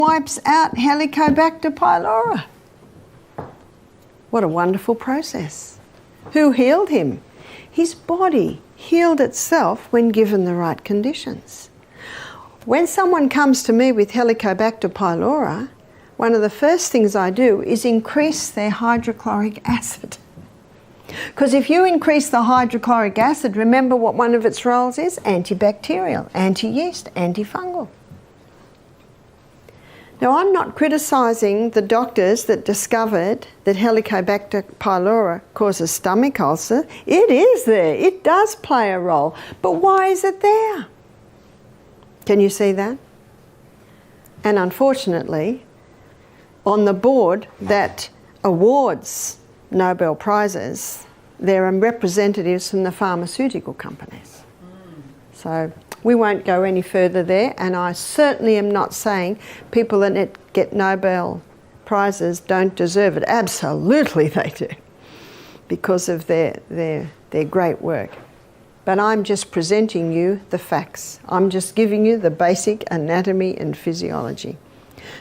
wipes out Helicobacter pylori. What a wonderful process. Who healed him? His body healed itself when given the right conditions. When someone comes to me with Helicobacter pylori, one of the first things I do is increase their hydrochloric acid. Because if you increase the hydrochloric acid, remember what one of its roles is? Antibacterial, anti-yeast, antifungal. Now, I'm not criticising the doctors that discovered that Helicobacter pylori causes stomach ulcer. It is there. It does play a role. But why is it there? Can you see that? And unfortunately, on the board that awards Nobel Prizes, there are representatives from the pharmaceutical companies. So we won't go any further there, and I certainly am not saying people that get Nobel Prizes don't deserve it. Absolutely they do, because of their great work. But I'm just presenting you the facts. I'm just giving you the basic anatomy and physiology.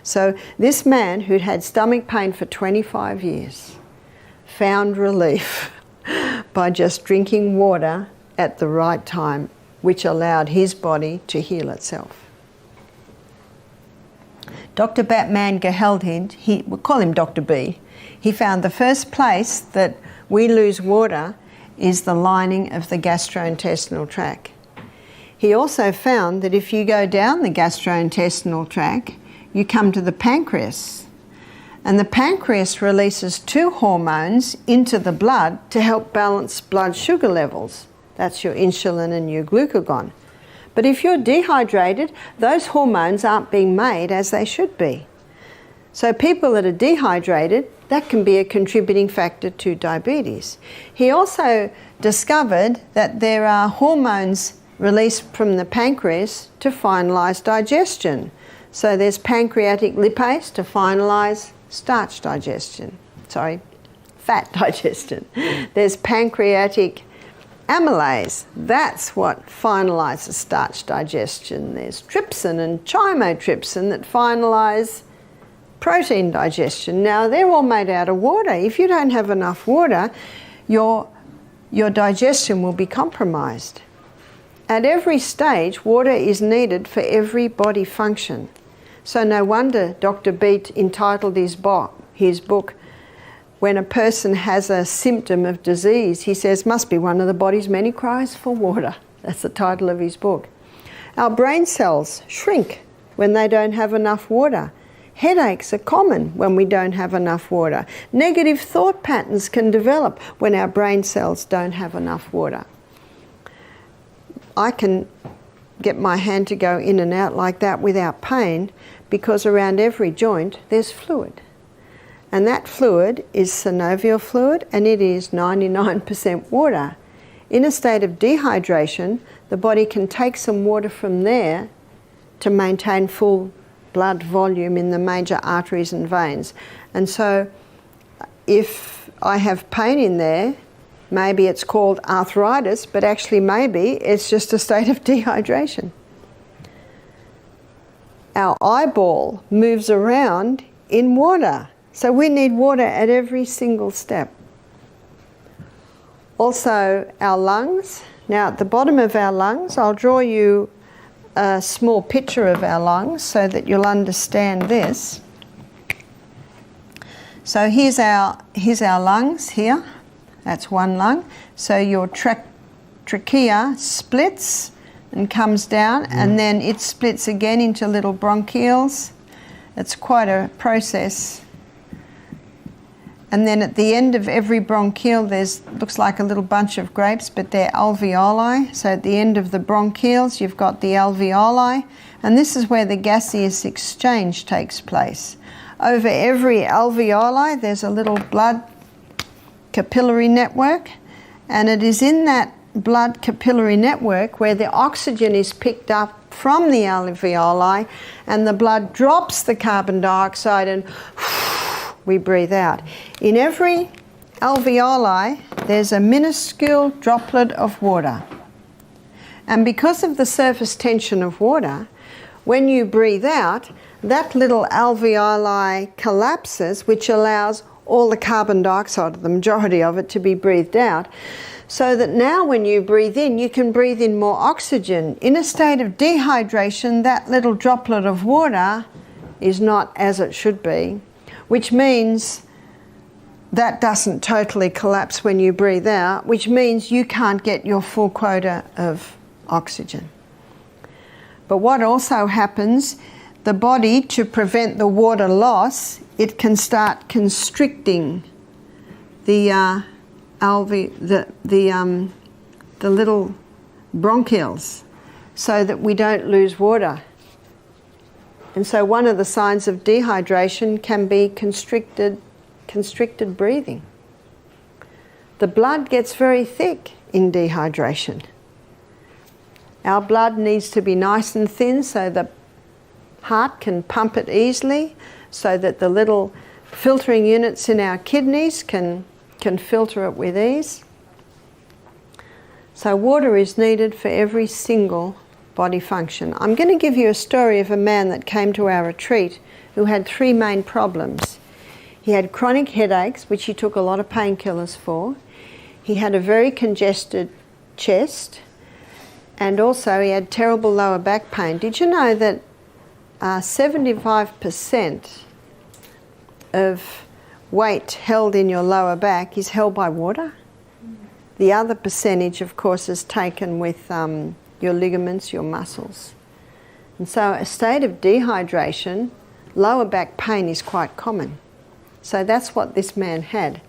So this man who'd had stomach pain for 25 years found relief by just drinking water at the right time, which allowed his body to heal itself. Dr. Batman Geheldhind, we'll call him Dr. B, he found the first place that we lose water is the lining of the gastrointestinal tract. He also found that if you go down the gastrointestinal tract, you come to the pancreas. And the pancreas releases 2 hormones into the blood to help balance blood sugar levels. That's your insulin and your glucagon. But if you're dehydrated, those hormones aren't being made as they should be. So people that are dehydrated, that can be a contributing factor to diabetes. He also discovered that there are hormones released from the pancreas to finalise digestion. So there's pancreatic lipase to finalise starch digestion. Sorry, fat digestion. There's pancreatic amylase. That's what finalises starch digestion. There's trypsin and chymotrypsin that finalise protein digestion. Now, they're all made out of water. If you don't have enough water, your digestion will be compromised. At every stage, water is needed for every body function. So no wonder Dr. Beat entitled his book, when a person has a symptom of disease, he says, must be one of the body's many cries for water. That's the title of his book. Our brain cells shrink when they don't have enough water. Headaches are common when we don't have enough water. Negative thought patterns can develop when our brain cells don't have enough water. I can get my hand to go in and out like that without pain because around every joint there's fluid. And that fluid is synovial fluid, and it is 99% water. In a state of dehydration, the body can take some water from there to maintain full blood volume in the major arteries and veins. And so if I have pain in there, maybe it's called arthritis, but actually maybe it's just a state of dehydration. Our eyeball moves around in water, so we need water at every single step. Also, our lungs. Now, at the bottom of our lungs, I'll draw you a small picture of our lungs so that you'll understand this. So here's our lungs here. That's one lung. So your trachea splits and comes down, and then it splits again into little bronchioles. It's quite a process. And then at the end of every bronchiole, looks like a little bunch of grapes, but they're alveoli. So at the end of the bronchioles, you've got the alveoli, and this is where the gaseous exchange takes place. Over every alveoli, there's a little blood capillary network, and it is in that blood capillary network where the oxygen is picked up from the alveoli, and the blood drops the carbon dioxide and we breathe out. In every alveoli, there's a minuscule droplet of water. And because of the surface tension of water, when you breathe out, that little alveoli collapses, which allows all the carbon dioxide, the majority of it, to be breathed out. So that now when you breathe in, you can breathe in more oxygen. In a state of dehydration, that little droplet of water is not as it should be, which means that doesn't totally collapse when you breathe out, which means you can't get your full quota of oxygen. But what also happens, the body, to prevent the water loss, it can start constricting the little bronchioles so that we don't lose water. And so one of the signs of dehydration can be constricted breathing. The blood gets very thick in dehydration. Our blood needs to be nice and thin so the heart can pump it easily, so that the little filtering units in our kidneys can filter it with ease. So water is needed for every single body function. I'm going to give you a story of a man that came to our retreat who had 3 main problems. He had chronic headaches, which he took a lot of painkillers for. He had a very congested chest, and also he had terrible lower back pain. Did you know that 75% of weight held in your lower back is held by water? The other percentage, of course, is taken with your ligaments, your muscles. And so a state of dehydration, lower back pain is quite common. So that's what this man had.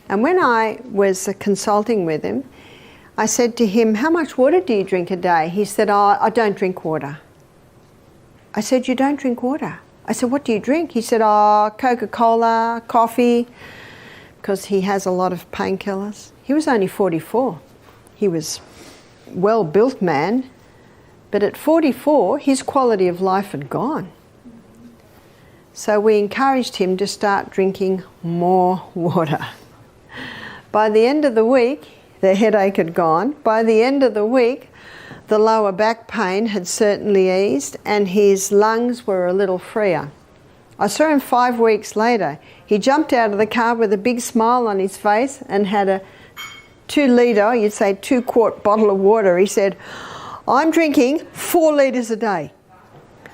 And when I was consulting with him, I said to him, "How much water do you drink a day?" He said, "Oh, I don't drink water." I said, "You don't drink water?" I said, "What do you drink?" He said, "Oh, Coca-Cola, coffee," because he has a lot of painkillers. He was only 44. He was a well-built man, but at 44, his quality of life had gone. So we encouraged him to start drinking more water. By the end of the week, the headache had gone. By the end of the week, the lower back pain had certainly eased and his lungs were a little freer. I saw him 5 weeks later. He jumped out of the car with a big smile on his face and had a 2-litre, you'd say 2-quart bottle of water. He said, "I'm drinking 4 litres a day."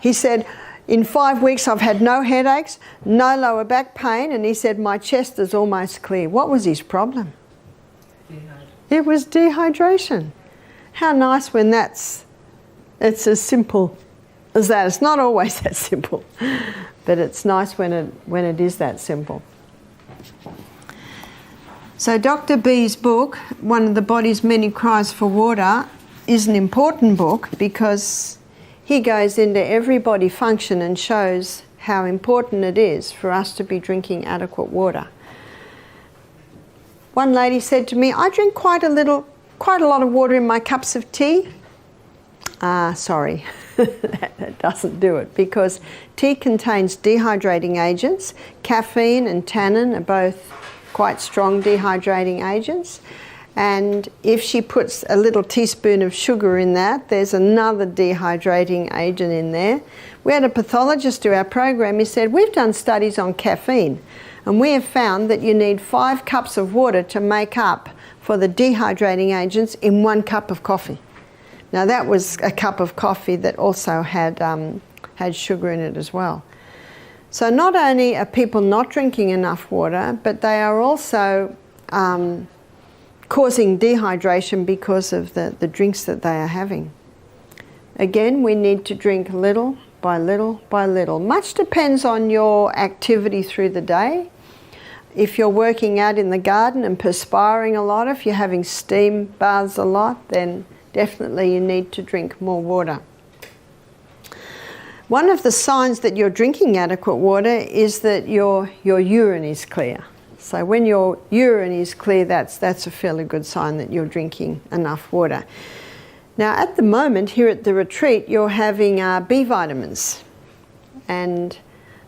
He said, "In 5 weeks I've had no headaches, no lower back pain," and he said, "My chest is almost clear." What was his problem? It was dehydration. How nice when it's as simple as that. It's not always that simple, but it's nice when it is that simple. So Dr. B's book, One of the Body's Many Cries for Water, is an important book because he goes into every body function and shows how important it is for us to be drinking adequate water. One lady said to me, "I drink quite a lot of water in my cups of tea." Sorry, that doesn't do it, because tea contains dehydrating agents. Caffeine and tannin are both quite strong dehydrating agents. And if she puts a little teaspoon of sugar in that, there's another dehydrating agent in there. We had a pathologist do our program. He said, "We've done studies on caffeine, and we have found that you need 5 cups of water to make up for the dehydrating agents in 1 cup of coffee." Now that was a cup of coffee that also had sugar in it as well. So not only are people not drinking enough water, but they are also causing dehydration because of the drinks that they are having. Again, we need to drink little by little by little. Much depends on your activity through the day. If you're working out in the garden and perspiring a lot, if you're having steam baths a lot, then definitely you need to drink more water. One of the signs that you're drinking adequate water is that your urine is clear. So when your urine is clear, that's a fairly good sign that you're drinking enough water. Now at the moment here at the retreat, you're having B vitamins, and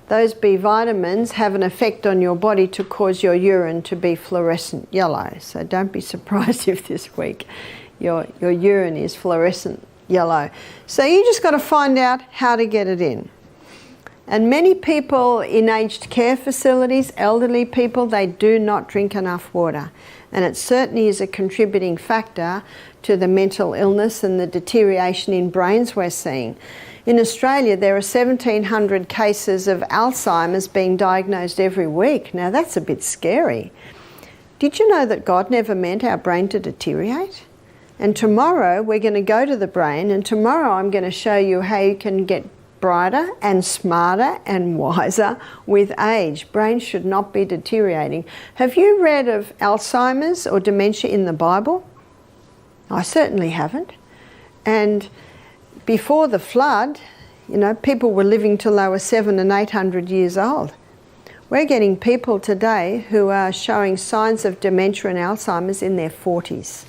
those B vitamins have an effect on your body to cause your urine to be fluorescent yellow. So don't be surprised if this week your urine is fluorescent yellow. So you just got to find out how to get it in. And many people in aged care facilities, elderly people, they do not drink enough water. And it certainly is a contributing factor to the mental illness and the deterioration in brains we're seeing. In Australia, there are 1,700 cases of Alzheimer's being diagnosed every week. Now, that's a bit scary. Did you know that God never meant our brain to deteriorate? And tomorrow, we're going to go to the brain, and tomorrow I'm going to show you how you can get brighter and smarter and wiser with age. Brains should not be deteriorating. Have you read of Alzheimer's or dementia in the Bible? I certainly haven't. And before the flood, you know, people were living till they were 700 and 800 years old. We're getting people today who are showing signs of dementia and Alzheimer's in their 40s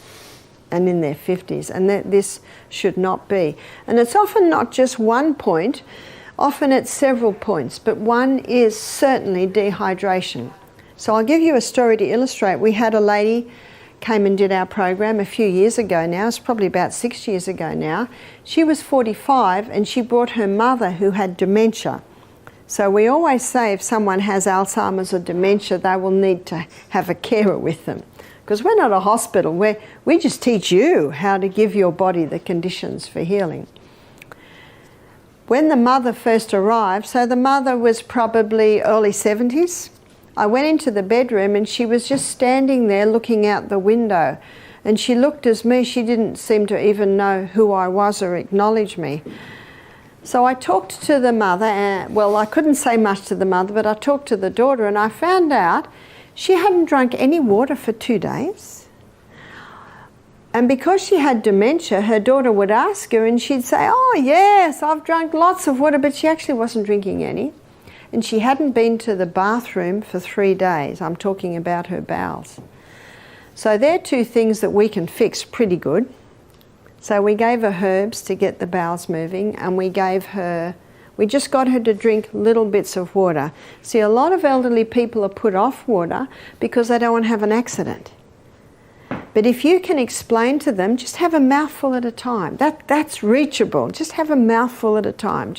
and in their 50s, and that this should not be. And it's often not just one point, often it's several points, but one is certainly dehydration. So I'll give you a story to illustrate. We had a lady came and did our program a few years ago now, it's probably about 6 years ago now. She was 45 and she brought her mother who had dementia. So we always say if someone has Alzheimer's or dementia, they will need to have a carer with them. Because we're not a hospital, we just teach you how to give your body the conditions for healing. When the mother first arrived, so the mother was probably early 70s, I went into the bedroom and she was just standing there looking out the window. And she looked at me, she didn't seem to even know who I was or acknowledge me. So I talked to the mother, and, well, I couldn't say much to the mother, but I talked to the daughter and I found out she hadn't drunk any water for 2 days. And because she had dementia, her daughter would ask her and she'd say, oh yes, I've drunk lots of water, but she actually wasn't drinking any. And she hadn't been to the bathroom for 3 days. I'm talking about her bowels. So they're two things that we can fix pretty good. So we gave her herbs to get the bowels moving, and we just got her to drink little bits of water. See, a lot of elderly people are put off water because they don't want to have an accident. But if you can explain to them, just have a mouthful at a time. That's reachable. Just have a mouthful at a time.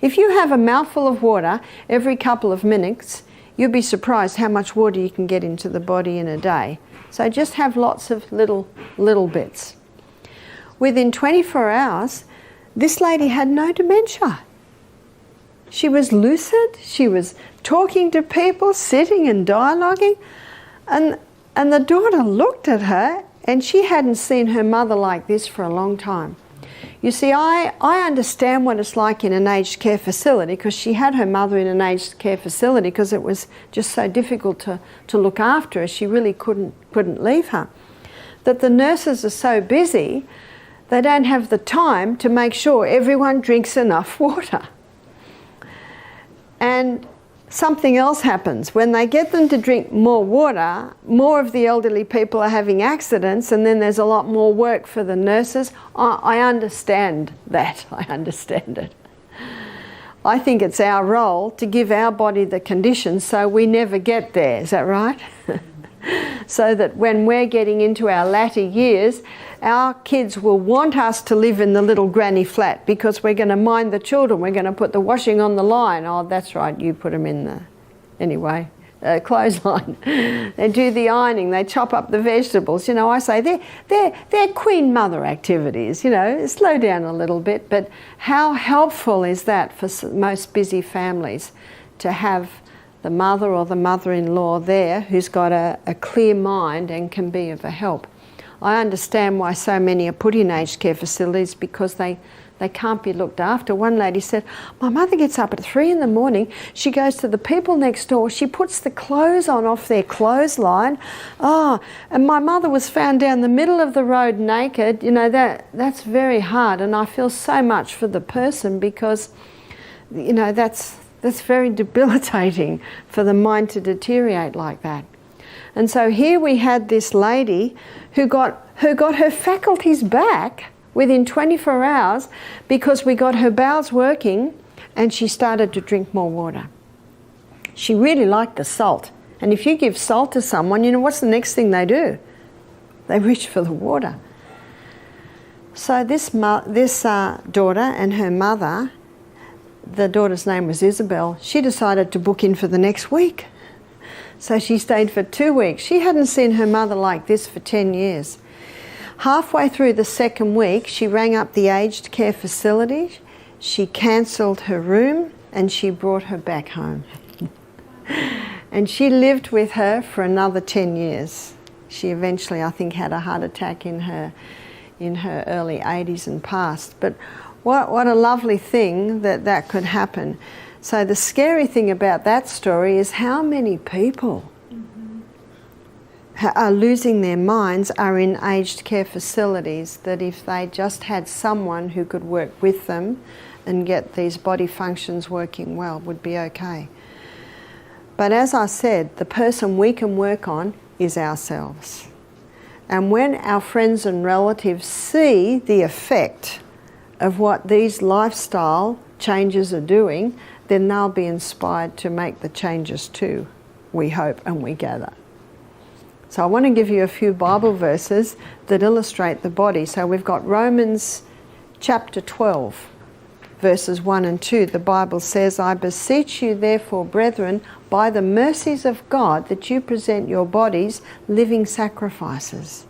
If you have a mouthful of water every couple of minutes, you'll be surprised how much water you can get into the body in a day. So just have lots of little bits. Within 24 hours, this lady had no dementia. She was lucid, she was talking to people, sitting and dialoguing, and the daughter looked at her and she hadn't seen her mother like this for a long time. You see, I understand what it's like in an aged care facility, because she had her mother in an aged care facility because it was just so difficult to look after her. She really couldn't leave her. That the nurses are so busy, they don't have the time to make sure everyone drinks enough water. And something else happens. When they get them to drink more water, more of the elderly people are having accidents, and then there's a lot more work for the nurses. I understand that. I understand it. I think it's our role to give our body the conditions so we never get there. Is that right? So that when we're getting into our latter years, our kids will want us to live in the little granny flat because we're going to mind the children. We're going to put the washing on the line. Oh, that's right, you put them in the clothesline. They do the ironing. They chop up the vegetables. You know, I say they're queen mother activities. You know, slow down a little bit. But how helpful is that for most busy families to have the mother or the mother-in-law there who's got a clear mind and can be of a help? I understand why so many are put in aged care facilities, because they can't be looked after. One lady said, my mother gets up at 3 in the morning, she goes to the people next door, she puts the clothes on off their clothesline. Oh, and my mother was found down the middle of the road naked. You know, that's very hard, and I feel so much for the person, because, you know, that's very debilitating for the mind to deteriorate like that. And so here we had this lady who got her faculties back within 24 hours because we got her bowels working and she started to drink more water. She really liked the salt. And if you give salt to someone, you know what's the next thing they do? They reach for the water. So this daughter and her mother, the daughter's name was Isabel, she decided to book in for the next week. So she stayed for 2 weeks. She hadn't seen her mother like this for 10 years. Halfway through the second week, she rang up the aged care facility, she cancelled her room, and she brought her back home. And she lived with her for another 10 years. She eventually, I think, had a heart attack in her early 80s and passed. But what a lovely thing that could happen. So the scary thing about that story is how many people are losing their minds, are in aged care facilities, that if they just had someone who could work with them and get these body functions working well, would be okay. But as I said, the person we can work on is ourselves. And when our friends and relatives see the effect of what these lifestyle changes are doing, then they'll be inspired to make the changes too, we hope and we gather. So I want to give you a few Bible verses that illustrate the body. So we've got Romans chapter 12, verses 1 and 2. The Bible says, "I beseech you therefore, brethren, by the mercies of God, that you present your bodies living sacrifices."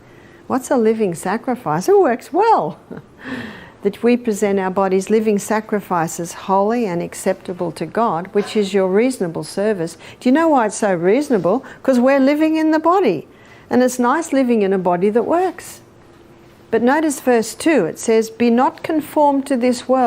What's a living sacrifice? It works well. That we present our bodies living sacrifices, holy and acceptable to God, which is your reasonable service. Do you know why it's so reasonable? Because we're living in the body. And it's nice living in a body that works. But notice verse 2, it says, "Be not conformed to this world."